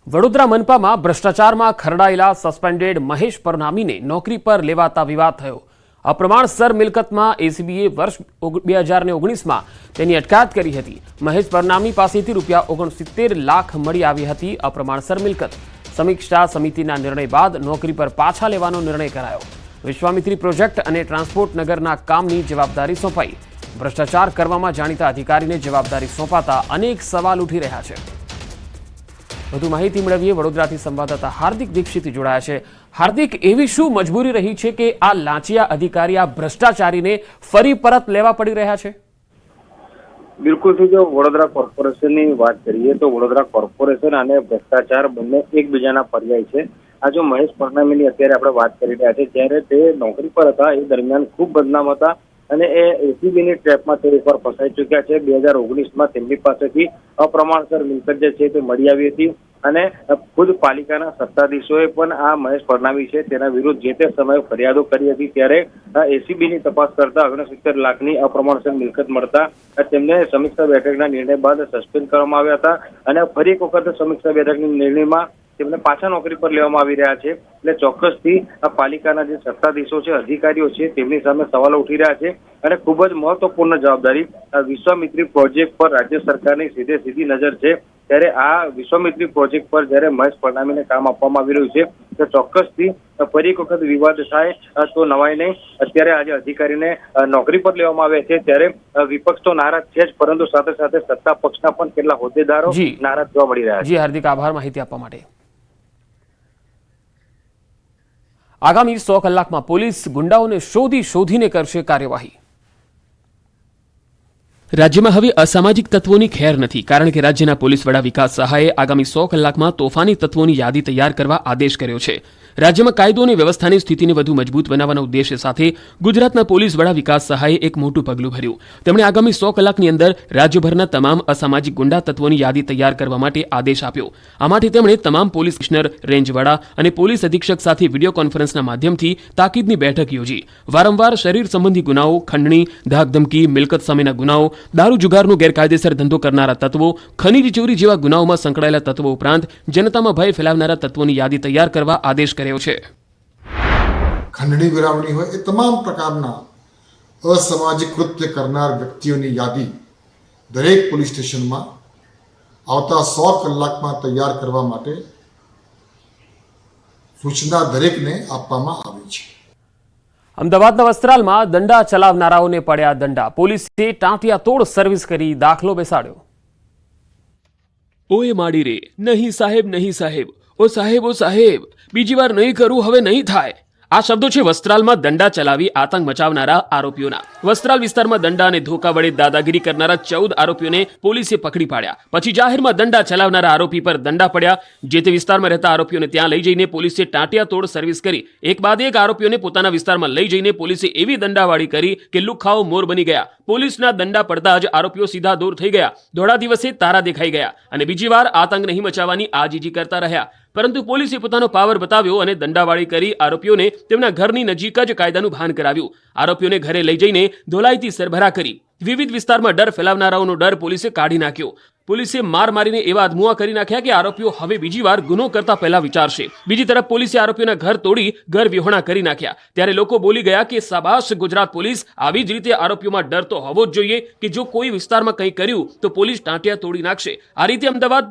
Vadodara મનપામાં ભ્રષ્ટાચારમાં ખરડાયેલા suspended Mahesh પરનામીને નોકરી પર લેવાતા વિવાદ થયો। અપ્રમાણસર મિલકતમાં એસીબીએ વર્ષ 2019માં તેની અટકાયત કરી હતી। મહેશ પરનામી પાસેથી ₹69 લાખ મળી આવી હતી। અપ્રમાણસર મિલકત સમીક્ષા સમિતિના નિર્ણય બાદ નોકરી પર પાછા લેવાનો નિર્ણય કરાયો। વિશ્વામિત્રી પ્રોજેક્ટ અને ટ્રાન્સપોર્ટ નગરના કામની જવાબદારી સોંપાઈ। ભ્રષ્ટાચાર કરવામાં જાણીતા અધિકારીને જવાબદારી સોંપાતા અનેક સવાલ ઉઠી રહ્યા છે। વધુ માહિતી મેળવીએ વડોદરાથી સંવાદદાતા હાર્દિક દીક્ષિત જોડાયા છે। હાર્દિક, એવી શું મજબૂરી રહી છે કે આ લાંચિયા અધિકારી આ ભ્રષ્ટાચારીને ફરી પરત લેવા પડી રહ્યા છે? બિલકુલ, જો વડોદરા કોર્પોરેશનની વાત કરીએ તો વડોદરા કોર્પોરેશન અને ભ્રષ્ટાચાર બંને એકબીજાના પર્યાય છે। આ જો મહેશ પરનામીની અત્યારે આપણે વાત કરી રહ્યા છે, ત્યારે તે નોકરી પર હતા એ દરમિયાન ખૂબ બદનામ હતા અને એ એસીબીની ટ્રેપમાં તે એકવાર ફસાઈ ચૂક્યા છે। 2019માં તેમની પાસેથી અપ્રમાણસર મિલકત જે છે તે મળી આવી હતી અને ખુદ પાલિકાના સત્તાધીશોએ પણ આ મહેશ પરનામી છે તેના વિરુદ્ધ જે તે સમયે ફરિયાદો કરી હતી। ત્યારે એસીબીની તપાસ કરતા 69 લાખની અપ્રમાણસર મિલકત મળતા તેમને સમીક્ષા બેઠકના નિર્ણય બાદ સસ્પેન્ડ કરવામાં આવ્યા હતા અને ફરી એક વખત સમીક્ષા બેઠકના નિર્ણયમાં તેમને પાછા નોકરી પર લેવામાં આવી રહ્યા છે। એટલે ચોક્કસથી આ પાલિકાના જે સત્તાધીશો છે, અધિકારીઓ છે, તેમની સામે સવાલો ઉઠી રહ્યા છે અને ખૂબ જ મહત્વપૂર્ણ જવાબદારી વિશ્વામિત્રી પ્રોજેક્ટ પર રાજ્ય સરકારની સીધી નજર છે। ત્યારે આ વિશ્વામિત્રી પ્રોજેક્ટ પર જ્યારે મહેશ પરનામીને કામ આપવામાં આવી રહ્યું છે તો ચોક્કસથી ફરી એક વખત વિવાદ થાય તો નવાઈ નહીં। અત્યારે આજે અધિકારીને નોકરી પર લેવામાં આવે છે ત્યારે વિપક્ષ તો નારાજ છે જ, પરંતુ સાથે સાથે સત્તા પક્ષના પણ કેટલા હોદ્દેદારો નારાજ જોવા મળી રહ્યા છે। જી હાર્દિક, આભાર માહિતી આપવા માટે। આગામી 100 કલાકમાં પોલીસ ગુંડાઓને શોધીને કરશે કાર્યવાહી। રાજ્યમાં હવે અસામાજિક તત્વોની ખેર નથી, કારણ કે રાજ્યના પોલીસ વડા વિકાસ સહાયે આગામી 100 કલાકમાં તોફાની તત્વોની યાદી તૈયાર કરવા આદેશ કર્યો છે। રાજ્યમાં કાયદો અને વ્યવસ્થાની સ્થિતિને વધુ મજબૂત બનાવવાના ઉદ્દેશ્ય સાથે ગુજરાતના પોલીસ વડા વિકાસ સહાયે એક મોટું પગલું ભર્યું। તેમણે આગામી 100 કલાકની અંદર રાજ્યભરના તમામ અસામાજિક ગુંડા તત્વોની યાદી તૈયાર કરવા માટે આદેશ આપ્યો। આ માટે તેમણે તમામ પોલીસ કમિશનર, રેન્જ વડા અને પોલીસ અધિક્ષક સાથે વિડીયો કોન્ફરન્સના માધ્યમથી તાકીદની બેઠક યોજી। વારંવાર શરીર સંબંધી ગુનાઓ, ખંડણી, ધાકધમકી, મિલકત સામેના ગુનાઓ, દારૂ જુગારનો ગેરકાયદેસર ધંધો કરનારા તત્વો, ખનીજ ચોરી જેવા ગુનાઓમાં સંકળાયેલા તત્વો ઉપરાંત જનતામાં ભય ફેલાવનારા તત્વોની યાદી તૈયાર કરવા આદેશ કર્યો છે। ખંડણી વિરાવણી હોય એ તમામ પ્રકારના અસામાજિક કૃત્ય કરનાર વ્યક્તિઓની યાદી દરેક પોલીસ સ્ટેશનમાં આવતા 100 કલાકમાં તૈયાર કરવા માટે સૂચના દરેકને આપવામાં આવી છે। અમદાવાદના વસ્ત્રાલમાં દંડા ચલાવનારાઓને પડ્યા દંડા। પોલીસે ટાંટિયા તોડ સર્વિસ કરી દાખલો બેસાડ્યો। ઓએ માડી રે, નહીં સાહેબ, નહીં સાહેબ, ઓ સાહેબ, બીજી વાર નહીં કરું, હવે નહીં થાય। આ શબ્દો છે વસ્ત્રાલમાં દંડા ચલાવી આતંક મચાવનારા આરોપીઓના। વસ્ત્રાલ વિસ્તારમાં દંડા અને ધોકા વડે દાદાગીરી કરનારા 14 આરોપીઓને પોલીસે પકડી પાડ્યા। પછી જાહેરમાં દંડા ચલાવનારા આરોપી પર દંડા પડ્યા। જે તે વિસ્તારમાં રહેતા આરોપીઓને ત્યાં લઈ જઈને પોલીસે ટાંટિયા તોડ સર્વિસ કરી એક બાદ એક આરોપીઓને પોતાના વિસ્તારમાં લઈ જઈને પોલીસે એવી દંડાવાળી કરી કે લુખાઓ મોર બની ગયા। પોલીસના દંડા પડતા જ આરોપીઓ સીધા દૂર થઈ ગયા, ધોળા દિવસે તારા દેખાઈ ગયા અને બીજી વાર આતંક નહીં મચાવવાની આજીજી કરતા રહ્યા। પરંતુ પોલીસે પોતાનો પાવર બતાવ્યો અને દંડાવાળી કરી આરોપીઓને તેમના ઘરની નજીક જ કાયદાનું ભાન કરાવ્યું। આરોપીઓને ઘરે લઈ જઈને ધોલાઈથી સરભરા કરી વિવિધ વિસ્તારમાં ડર ફેલાવનારાઓનો ડર પોલીસે કાઢી નાખ્યો। પોલીસે માર મારીને એવા અધમુઆ કરી નાખ્યા કે આરોપીઓ હવે બીજી વાર ગુનો કરતા પહેલા વિચારશે। બીજી તરફ પોલીસે આરોપીઓના ઘર તોડી ઘર વિહોણા કરી નાખ્યા। ત્યારે લોકો બોલી ગયા કે શાબાશ ગુજરાત પોલીસ, આવી જ રીતે આરોપીઓમાં ડર તો હોવો જ જોઈએ કે જો કોઈ વિસ્તારમાં કંઈ કર્યું તો પોલીસ ટાંટિયા તોડી નાખશે। આ રીતે અમદાવાદ